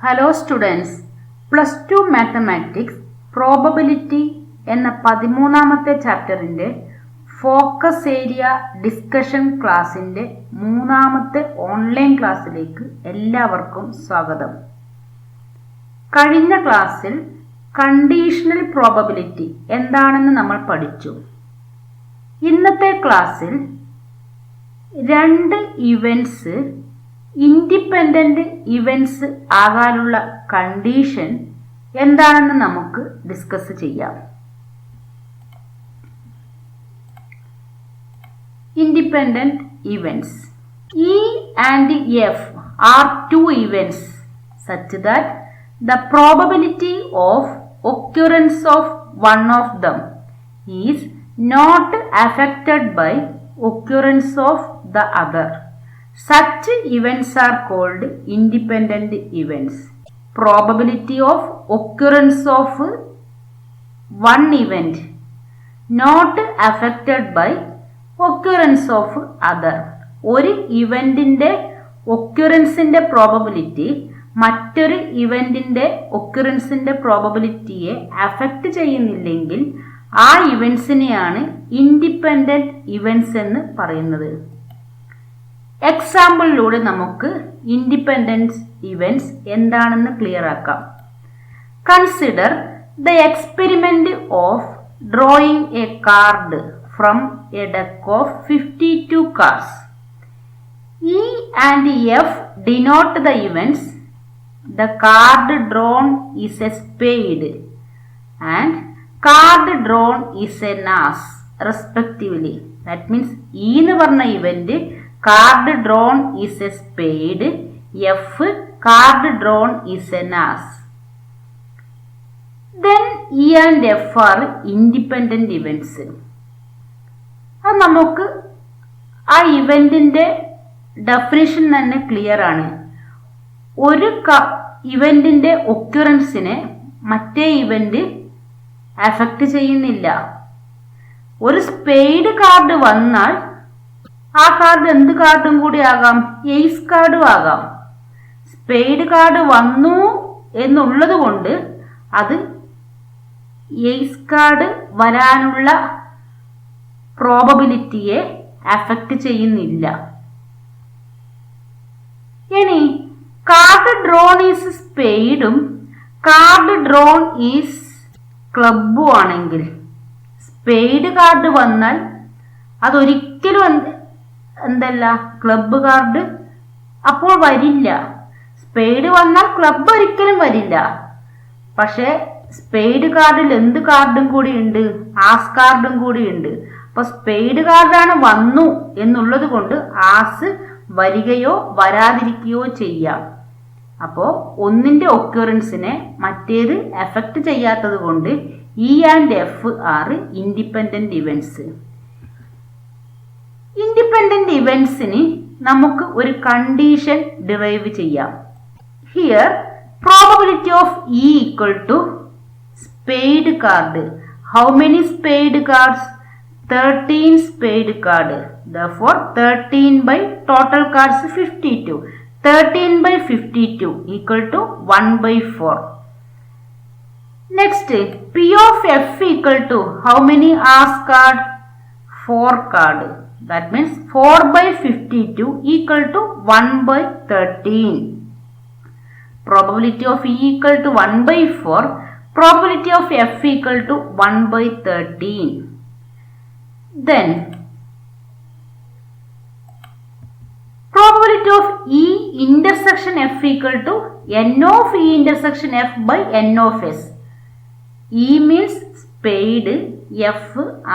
Hello students, plus two mathematics probability എന്ന 13ാമത്തെ ചാപ്റ്ററിൻ്റെ focus area discussion ക്ലാസ്സിൻ്റെ 3ാമത്തെ ഓൺലൈൻ ക്ലാസ്സിലേക്ക് എല്ലാവർക്കും സ്വാഗതം. കഴിഞ്ഞ ക്ലാസ്സിൽ കണ്ടീഷണൽ പ്രോബബിലിറ്റി എന്താണെന്ന് നമ്മൾ പഠിച്ചു. ഇന്നത്തെ ക്ലാസ്സിൽ രണ്ട് ഇവൻറ്റ്സ് ഇൻഡിപെൻഡൻ്റ് ഇവൻറ്റ്സ് ആകാനുള്ള കണ്ടീഷൻ എന്താണെന്ന് നമുക്ക് ഡിസ്കസ് ചെയ്യാം. Independent events. E and F are two events such that the probability of occurrence of one of them is not affected by occurrence of the other. Such events are called independent events. Probability of occurrence of one event not affected by occurrence of other. ഒരു ഇവൻറ്റിൻ്റെ ഒക്യുറൻസിൻ്റെ probability മറ്റൊരു ഇവൻറ്റിൻ്റെ ഒക്യുറൻസിൻ്റെ പ്രോബബിലിറ്റിയെ affect ചെയ്യുന്നില്ലെങ്കിൽ ആ ഇവൻറ്റ്സിനെയാണ് independent events എന്ന് പറയുന്നത്. എക്സാമ്പിളിലൂടെ നമുക്ക് independent events എന്താണെന്ന് clear ആക്കാം. Consider the experiment of drawing A card from A deck of 52 cards. E and F denote the events. The card drawn is a spade and card drawn is an ass respectively. That means E എന്ന് പറഞ്ഞ event card drawn is a spade, F card drawn is an ass. Then E and F are independent events. അത് നമുക്ക് ആ ഇവന്റിന്റെ definition തന്നെ clear ആണ്. ഒരു ഇവന്റിന്റെ ഒക്യുറൻസിനെ മറ്റേ event affect ചെയ്യുന്നില്ല. ഒരു സ്പെയ്ഡ് കാർഡ് വന്നാൽ ആ കാർഡ് എന്ത് കാർഡും കൂടി ആകാം, എയ്സ് കാർഡും ആകാം. സ്പെയ്ഡ് കാർഡ് വന്നു എന്നുള്ളത് കൊണ്ട് അത് എയ്സ് കാർഡ് വരാനുള്ള പ്രോബബിലിറ്റിയെ അഫക്റ്റ് ചെയ്യുന്നില്ല. ഇനി കാർഡ് ഡ്രോൺ ഈസ് സ്പെയ്ഡും കാർഡ് ഡ്രോൺ ഈസ് ക്ലബും ആണെങ്കിൽ സ്പെയ്ഡ് കാർഡ് വന്നാൽ അതൊരിക്കലും എന്തല്ല ക്ലബ് കാർഡ് അപ്പോൾ വരില്ല. സ്പെയ്ഡ് വന്നാൽ ക്ലബ് ഒരിക്കലും വരില്ല. പക്ഷെ സ്പെയ്ഡ് കാർഡിൽ എന്ത് കാർഡും കൂടി ഉണ്ട്, ആസ് കാർഡും കൂടി ഉണ്ട്. അപ്പൊ സ്പെയ്ഡ് കാർഡാണ് വന്നു എന്നുള്ളത് കൊണ്ട് ആസ് വരികയോ വരാതിരിക്കുകയോ ചെയ്യാം. അപ്പോൾ ഒന്നിന്റെ ഒക്യുറൻസിനെ മറ്റേത് എഫക്റ്റ് ചെയ്യാത്തത് കൊണ്ട് E and F are independent events. Independent ഇവൻറ്റ്സിന് നമുക്ക് ഒരു കണ്ടീഷൻ ഡിറൈവ് ചെയ്യാം. Here probability of E equal to spade card. How many spade cards? 13 spade card. Therefore 13 by total cards 52. 13 by 52 equal to 1 by 4. Next, P of F equal to how many ass card? 4 card. That means 4 by 52 equal to 1 by 13. Probability of E equal to 1 by 4. Probability of F equal to 1 by 13. Then probability of E intersection F equal to N of E intersection F by N of S. E means spade, F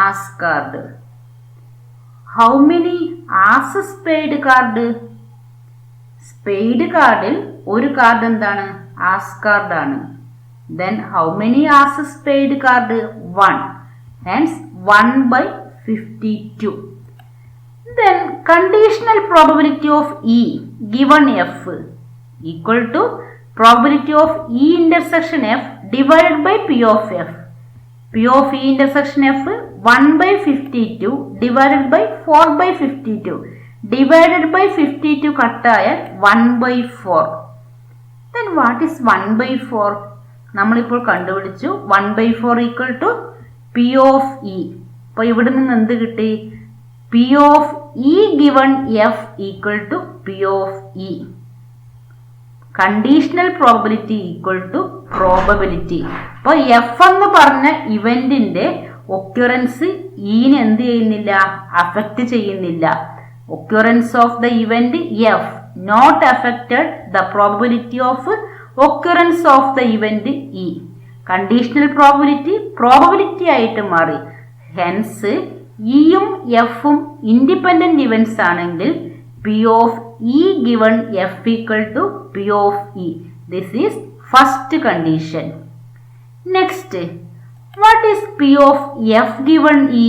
ass card. How many ass spade card? Spade cardil ഒരു card എന്താണ്, as card ആണ്. Then how many ass spade card? 1. Hence 1 by 52. Then conditional probability of E given F equal to probability of E intersection F divided by P of F. P of E intersection F 1 by 52 divided by 4 by 52. Divided by 52 കട്ടായാൽ 1 by 4. Then what is 1/4? നമ്മളിപ്പോൾ കണ്ടുപിടിച്ചു 1/4 equal to P of E. അപ്പോൾ ഇവിടെ നിന്ന് എന്ത് കിട്ടി? P of E given F equal to P of E. Conditional probability equal to probability. അപ്പോൾ എഫ് എന്ന് പറഞ്ഞ ഇവന്റിന്റെ ഒക്യുറൻസ് ഇനെ എന്ത് ചെയ്യുന്നില്ല? അഫക്റ്റ് ചെയ്യുന്നില്ല. Occurrence of the event F not affected the probability of occurrence of the event E. Conditional probability ആയിട്ട് മാറി. ഹെൻസ് ഇയും എഫും ഇൻഡിപെൻഡന്റ് ഇവന്റ്സ് ആണെങ്കിൽ P of E given F equal to P of E. This is first condition. Next, what is P of F given E?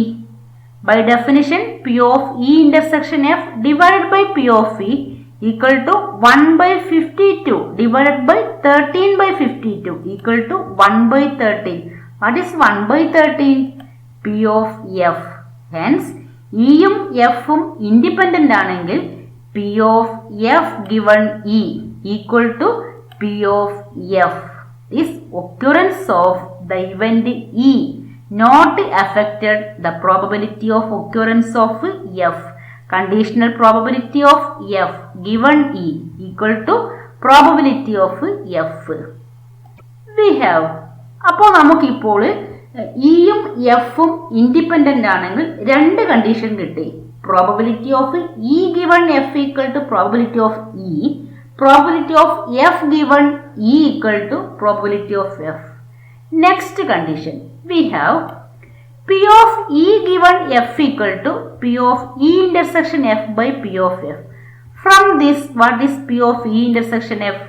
By definition, P of E intersection F divided by P of E equal to 1/52 divided by 13/52 equal to 1/13. What is 1/13? P of F. Hence, E യും F ഉം independent ആണെങ്കിൽ P of F given E equal to P of F. Is occurrence of the event E not affected the probability of occurrence of F. Conditional probability of F given E equal to probability of F. We have, അപ്പോൾ നമുക്കിപ്പോൾ ഇയും എഫും independent ആണെങ്കിൽ രണ്ട് condition കിട്ടി. Probability of E given F equal to probability of E. Probability of F given E equal to probability of F. Next condition, we have P of E given F equal to P of E intersection F by P of F. From this, what is P of E intersection F?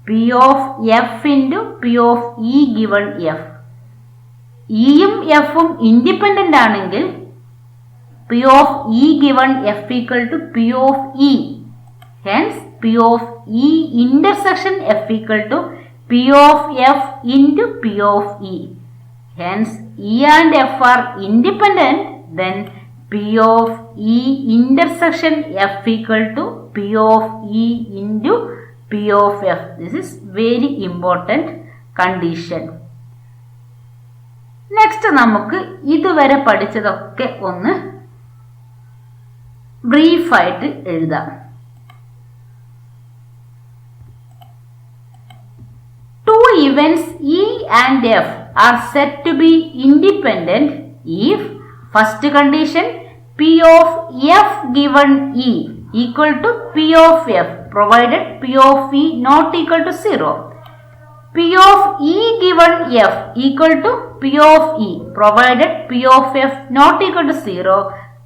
P of F into P of E given F. E യും F ഉം independent ആണെങ്കിൽ P of E given F equal to P of E. Hence, P of E intersection F equal to P of F into P of E. Hence, E and F are independent. Then P of E intersection F equal to P of E into P of F. This is very important condition. Next, നമുക്ക് ഇതുവരെ പഠിച്ചതൊക്കെ ഒന്ന് brief ആയിട്ട് എഴുതാം. Two events E and F are said to be independent if first condition P of F given E equal to P of F provided P of E not equal to 0. P of E given F equal to P of E provided P of F not equal to 0.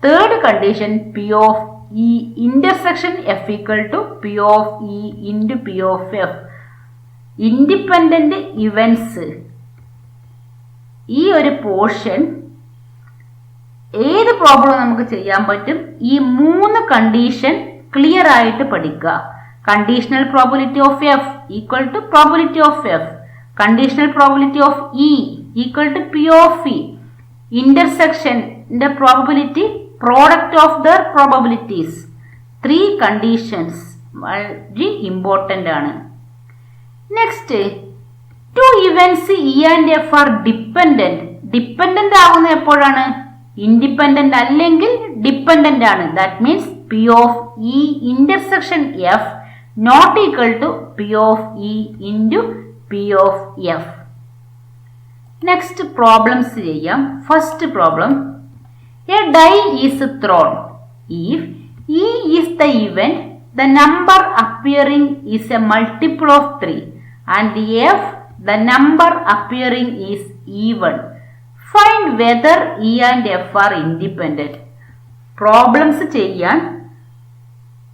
Third condition P of E intersection F equal to P of E into P of F. Independent events ഈ ഒരു portion ഏത് problem നമുക്ക് ചെയ്യാൻ പറ്റും? ഈ മൂന്ന് condition clear ആയിട്ട് പഠിക്കുക. Conditional probability of F equal to probability of F. Conditional probability of E equal to P of E. ഇന്റർസെക്ഷന്റെ probability product of there probabilities. 3 conditions വളരെ ഇമ്പോർട്ടൻ്റ് ആണ്. Next, 2 events E and F are dependent. Dependent ആവുന്ന എപ്പോഴാണ്? Independent അല്ലെങ്കിൽ dependent ആണ്. That means P of E intersection F not equal to P of E into P of F. Next problems ചെയ്യാം. First problem, a die is thrown. If E is the event, the number appearing is a multiple of 3 and F the number appearing is even. Find whether E and F are independent. Problems ചെയ്യാൻ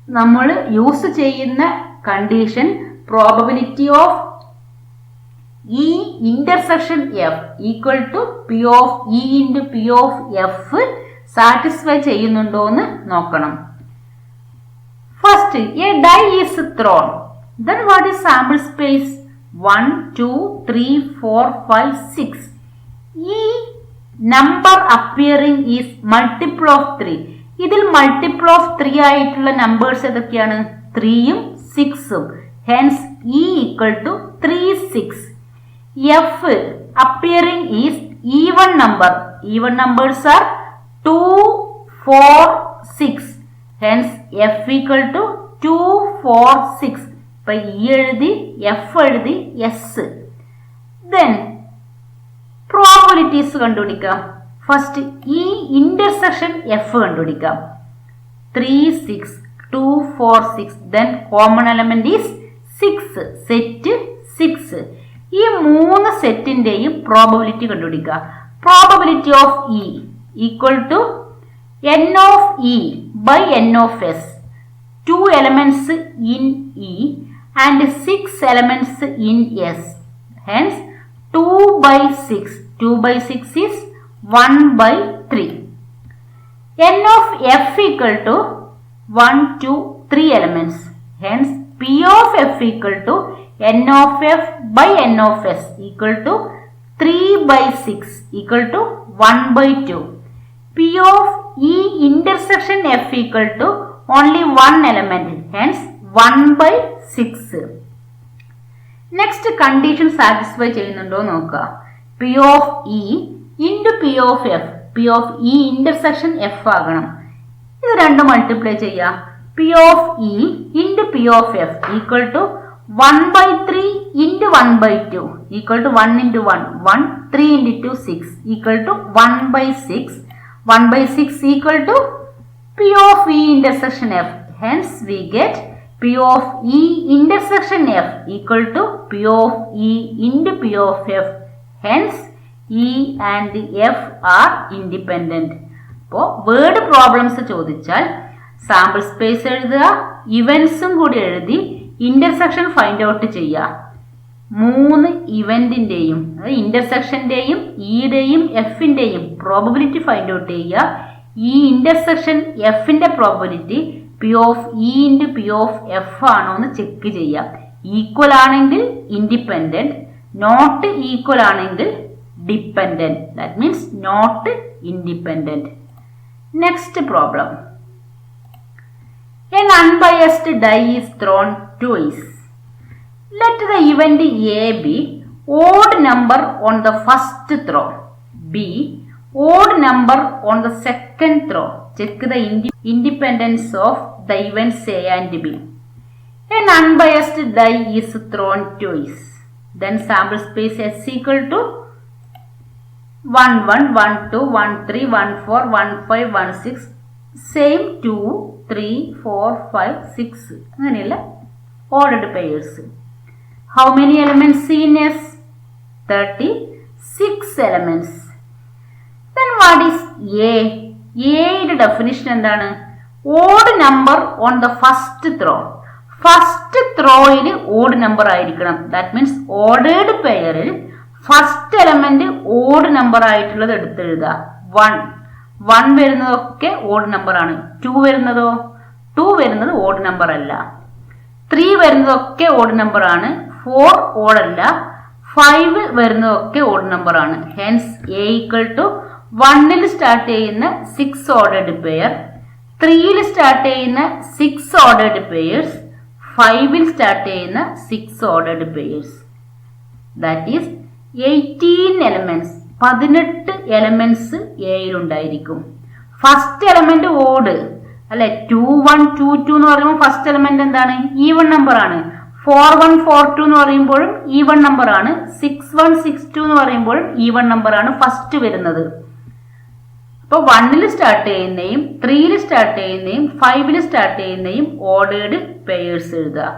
നമ്മൾ use ചെയ്യുന്ന condition probability of E intersection F equal to P of E into P of F satisfy ചെയ്യുന്നുണ്ടോ എന്ന് നോക്കണം. First, a die is thrown. Then what is sample space? 1, 2, 3, 4, 5, 6. E number appearing is multiple of 3. ഇതിൽ multiple of 3 ആയിട്ടുള്ള numbers ഏതൊക്കെയാണ്? 3 ഉം 6 ഉം. Hence E equal to 3, 6. F appearing is even number. Even numbers are 2, 4, 6. Hence F equal to 2, 4, 6. ഇപ്പൊ E എഴുതി F എഴുതി S. Then probabilities കണ്ടുപിടിക്കാം. First ഈ ഇന്റർസെക്ഷൻ F കണ്ടുപിടിക്കാം. 3, 6, 2, 4, 6. Then common element is 6. Set 6. ഈ മൂന്ന് സെറ്റിന്റെയും പ്രോബബിലിറ്റി കണ്ടുപിടിക്കുക. Probability of E equal to n of E by n of S. 2 elements in E and 6 elements in S. Hence 2 by 6. 2 by 6 is 1 by 3. n of F equal to 1, 2, 3 elements. Hence P of F equal to n of F by n of S equal to 3 by 6 equal to 1 by 2. P of E intersection F equal to only one element. Hence 1 by 6. Next condition satisfy ചെയ്യുന്നുണ്ടോ നോക്കുക. P of E into P of F. P of E intersection F ആകണം. ഇത് രണ്ടും multiply ചെയ്യാം. P of E into P of F equal to 1 by 3 into 1 by 2 equal to 1 into 1. 1, 3 into 2, 6 equal to 1 by 6. 1 by 6 equal to P of E intersection F. Hence we get P of E intersection F equal to P of E into P of F. Hence E and F are independent. അപ്പോൾ word problems ചോദിച്ചാൽ sample space എഴുതുക, ഇവന്റ്സും കൂടി എഴുതി intersection find out ചെയ്യുക. 3 ഇവന്റിന്റെയും ഇന്റർസെക്ഷന്റെയും ഇയുടെയും എഫിന്റെയും പ്രോബബിലിറ്റി ഫൈൻഡ് ഔട്ട് ചെയ്യുക. ഈ ഇന്റർസെക്ഷൻ എഫിന്റെ probability P of E into P of F ആണോ എന്ന് ചെക്ക് ചെയ്യുക. ഈക്വൽ ആണെങ്കിൽ ഇൻഡിപെൻഡന്റ്, നോട്ട് ഈക്വൽ ആണെങ്കിൽ dependent. That means not independent. Next problem. An unbiased die is thrown twice. Let the event A be odd number on the first throw, B odd number on the second throw. Check the independence of the events A and B. An unbiased die is thrown twice. Then sample space S equal to 1, 1, 1, 2, 1, 3, 1, 4, 1, 5, 1, 6. Same 2, 3, 4, 5, 6. അങ്ങനെയുള്ള ordered pairs. How many elements in S? 36 elements. Then what is A? Aയുടെ definition എന്താണ്? Odd number on the first throw. First ത്രോയിൽ odd number ആയിരിക്കണം. That means ordered പെയറിൽ first element odd number ആയിട്ടുള്ളത് എടുത്തെഴുതുക. 1 വരുന്നതൊക്കെ odd number ആണ്. 2 വരുന്നതോ? 2 വരുന്നത് ഓഡ് നമ്പർ അല്ല. 3 വരുന്നതൊക്കെ ഓഡ് നമ്പർ ആണ്. 4 ഓഡല്ല. 5 വരുന്നതൊക്കെ ഓഡ് നമ്പർ ആണ്. ഹെൻസ് എ ഈക്വൽ ടു 1ൽ സ്റ്റാർട്ട് ചെയ്യുന്ന 6 ഓർഡേർഡ് പെയർ, 3ൽ സ്റ്റാർട്ട് ചെയ്യുന്ന 6 ഓർഡേർഡ് പെയേഴ്സ്, 5ൽ സ്റ്റാർട്ട് ചെയ്യുന്ന 6 ordered pairs. That is 18 elements. 18 elements എയിലുണ്ടായിരിക്കും. ഫസ്റ്റ് എലമെന്റ് ഓഡ് അല്ലെ. 2, 1, 2, 2 എന്ന് പറയുമ്പോൾ ഫസ്റ്റ് എലമെന്റ് എന്താണ്? ഈവൺ നമ്പർ ആണ്. 4, 1, 4, 2 എന്ന് പറയുമ്പോഴും ഈവൺ നമ്പർ ആണ്. 6, 1, 6, 2 എന്ന് പറയുമ്പോഴും ഈവൺ നമ്പർ ആണ് ഫസ്റ്റ് വരുന്നത്. അപ്പോൾ 1ൽ സ്റ്റാർട്ട് ചെയ്യുന്നതും 3ൽ സ്റ്റാർട്ട് ചെയ്യുന്നതും 5ൽ സ്റ്റാർട്ട് ചെയ്യുന്നതും ഓർഡേർഡ് പെയേഴ്സ് എഴുതുക.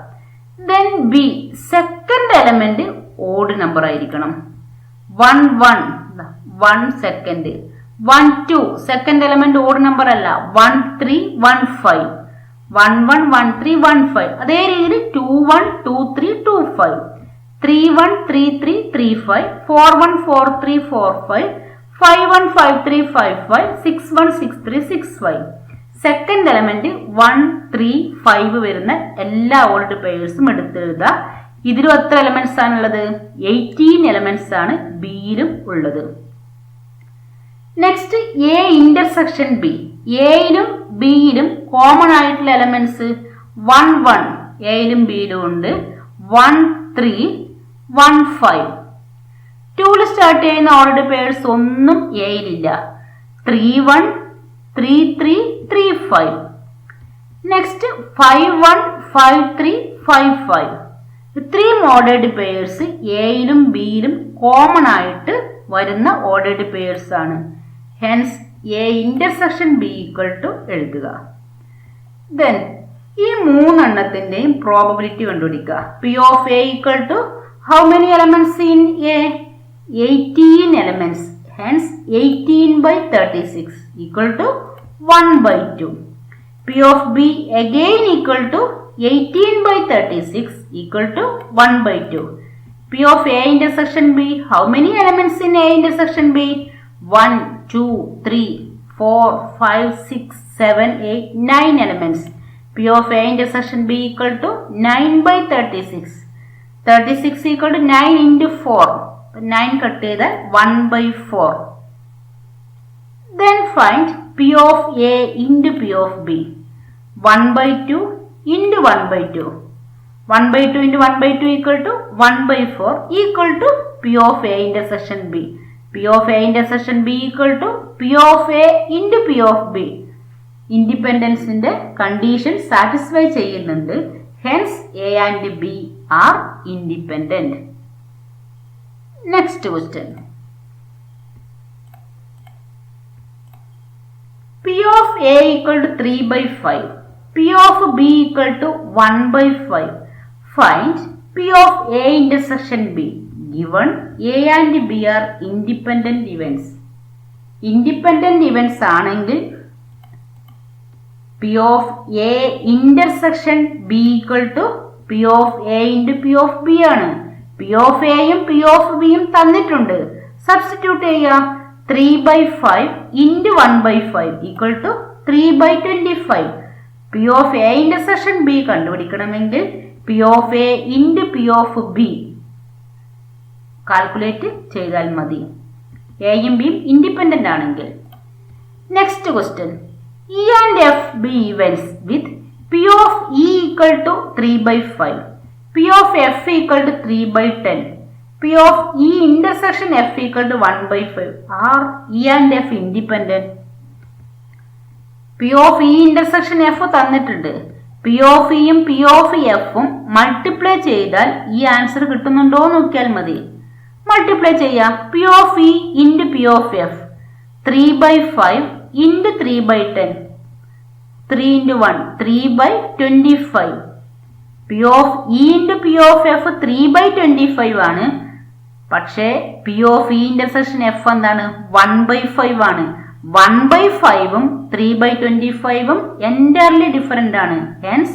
Then B second element odd number ആയിരിക്കണം. 1, 1 second. 1, 2 second element odd number അല്ല. 1, 3, 1, 5. 1, 1, 1, 3, 1, 5. അതേ രീതിയിൽ 2, 1, 2, 3, 2, 5. 3, 1, 3, 3, 3, 5. 4, 1, 4, 3, 4, 5. 5, 1, 5, 3, 5, 5. 6, 1, 6, 3, 6, 5. സെക്കൻഡ് എലമെന്റ് 1, 3, 5 വരുന്ന എല്ലാ ഓൾഡ് പെയേഴ്സും എടുത്തെഴുതുക. ഇതിലും എത്ര എലമെന്റ്സ് ആണുള്ളത്? 18 എലമെന്റ്സ് ആണ് ബിയിലും ഉള്ളത്. Next A intersection B. എയിലും ബിയിലും കോമൺ ആയിട്ടുള്ള എലമെന്റ്സ് 1, 1 എയിലും ബിയിലും ഉണ്ട്. 1 3 1 5. 2ൽ സ്റ്റാർട്ട് ചെയ്യുന്ന ഓർഡേർഡ് പെയർസ് ഒന്നും എയിലില്ല. 3 1 3 3 3 5. നെക്സ്റ്റ് 5 1 5 3 5 5. ഇത്രയും ഓർഡേർഡ് പെയർസ് എയിലും ബിയിലും കോമൺ ആയിട്ട് വരുന്ന ഓർഡേർഡ് പെയർസ് ആണ്. Hence A intersection B equal to എഴുതുക. ദെൻ ഈ മൂന്നെണ്ണത്തിന്റെയും പ്രോബബിലിറ്റി കണ്ടുപിടിക്കുക. P of A equal to how many elements in A? 18 elements. Hence 18/36 equal to 1/2. P of B again equal to 18/36 equal to 1/2. P of A intersection B, how many elements in A intersection B? 1 2 3 4 5 6 7 8 9 elements. P of A intersection B equal to 9/36. 36 equal to 9 into 4. 9 cut ചെയ്താൽ 1/4. Then find P of A into P of B. 1/2 into 1/2. 1/2 into 1/2 equal to 1/4 equal to P of A intersection B. P of A intersection B equal to P of A into P of B. Independenceന്റെ condition satisfy ചെയ്യുന്നുണ്ട്. Hence A and B are independent. Next question. P of A equal to 3/5. P of B equal to 1/5. Find P of A intersection B. Given A and B are independent events. Independent events ആണെങ്കിൽ P of A intersection B equal to P of A into P of B ആണ്. P of A യും P of B യും തന്നിട്ടുണ്ട്. Substitute ചെയ്യുക. 3/5 into 1/5 equal to 3/25. P of A intersection B കണ്ടുപിടിക്കണമെങ്കിൽ P of A into P of B calculate ചെയ്താൽ മതി. എയും ബിയും independent ആണെങ്കിൽ. Next question. E and F be events with P of E equal to 3/5. P of F equal to 3/10. P of E intersection F equal to 1/5. Are E and F independent? P of E intersection F തന്നിട്ടുണ്ട്. P of E യും P of F ഉം multiply ചെയ്താൽ ഈ answer കിട്ടുന്നുണ്ടോ നോക്കിയാൽ മതി. Multiply ചെയ്യാം. P of E into P of F. 3/5 into 3/10. 3 into 1. 3/25. P of E into P of F 3/25 ആണ്. പക്ഷേ P of E intersection F എന്താണ്? 1/5 ആണ്. 1/5 ഉം 3/25 ഉം entirely different ആണ്. Hence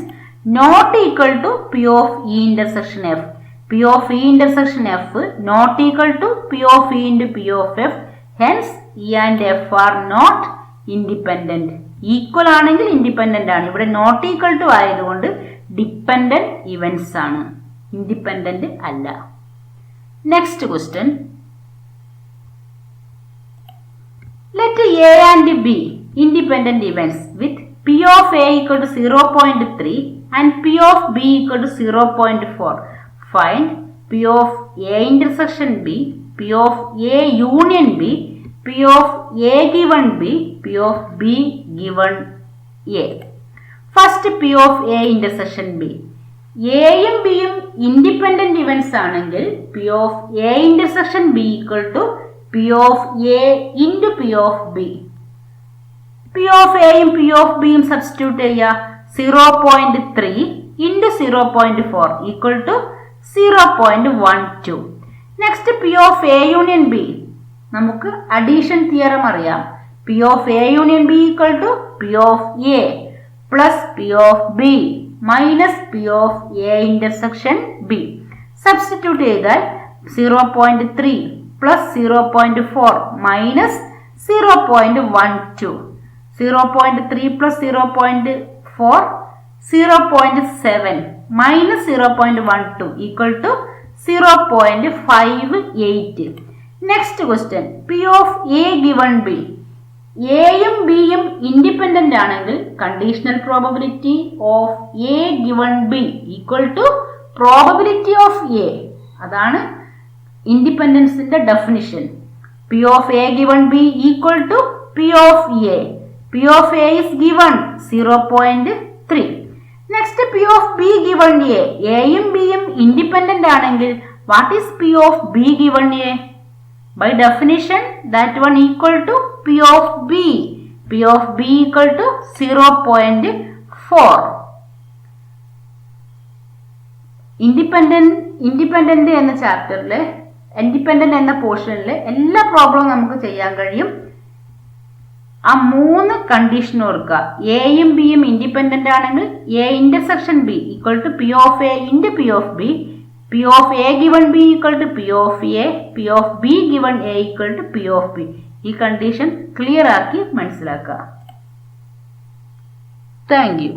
not equal to P of E intersection F. P of E intersection F not equal to P of E into P of F. Hence E and F are not independent. Equal ആണെങ്കിൽ independent ആണ്. ഇവിടെ not equal to ആയതുകൊണ്ട് dependent events ആണ്, independent അല്ല. Next question. Let A and B independent events with P of A equal to 0.3 and P of B equal to 0.4. Find P of A intersection B, P of A union B, P of A given B, P of B given A. First P of A intersection B. A യും B യും independent events ആണെങ്കിൽ P of A intersection B equal to P of A into P of B. P of A യും P of B യും substitute ചെയ്യുക. 0.3 into 0.4 equal to 0.12. Next P of A union B. നമുക്ക് addition theorem അറിയാം. P of A union B equal to P of A plus P of B minus P of A intersection B. Substitute ചെയ്താൽ 0.3 plus 0.4 minus 0.12. 0.3 plus 0.4 0.7 minus 0.12 equal to 0.58. Next question. P of A given B. A യും B യും independent ആണെങ്കിൽ conditional probability of A given B equal to probability of A, അതാണ് ഇൻഡിപെൻഡൻസിന്റെ definition. P of A given B equal to P of A. P of A is given 0.3. Next P of B given A. എയും ബിയും independent ആണെങ്കിൽ what is P of B given A? By definition, that one equal to P of B. P of B equal to 0.4. Independent എന്ന ചാപ്റ്ററിലെ independent എന്ന പോർഷനിലെ എല്ലാ പ്രോബ്ലവും നമുക്ക് ചെയ്യാൻ കഴിയും. ആ 3 കണ്ടീഷൻ ഓർക്കുക. എയും ബിയും ഇൻഡിപെൻഡന്റ് ആണെങ്കിൽ A intersection B equal to P of A into P of B. P of A given B equal to P of A, P of B given A equal to P of B. ഈ condition clear ആക്കി മനസ്സിലാക്കുക. Thank you.